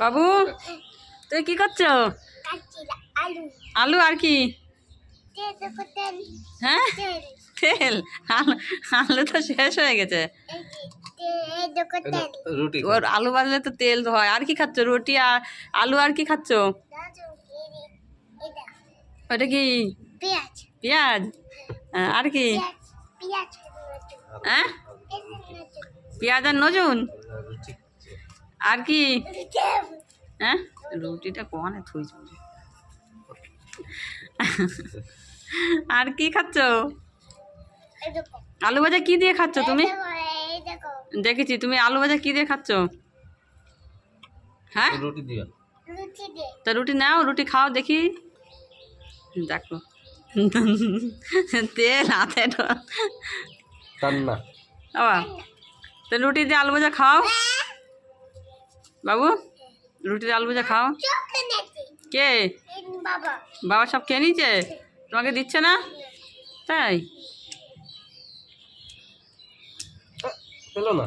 বাবু তুই কি করছো? আলু আর কি? হ্যাঁ তেল। আলু আলু তো শেষ হয়ে গেছে। ওর আলু ভাজলে তো তেল হয়। আর কি খাচ্ছ? রুটি আর আলু। আর কি খাচ্ছ? ওটা কি? পেঁয়াজ। আর কি? হ্যাঁ পেঁয়াজ আর নজুন। আর কি? হ্যাঁ রুটিটা কোয়ানে থুইছ। আর কি খাচ্ছ? আলু ভাজা কি দিয়ে খাচ্ছ তুমি? দেখেছি তুমি আলু ভাজা কি দিয়ে খাচ্ছ? হ্যাঁ রুটি দিয়ে। তা রুটি নাও, রুটি খাও দেখি। দেখো তেল হাতে রান্না। বাবা তো রুটি দিয়ে আলু ভাজা খাও বাবু। রুটি দিয়ে আলু ভাজা খাও। কে? বাবা সব খেয়ে নিয়েছে, তোমাকে দিচ্ছে না? তাই পেলো না।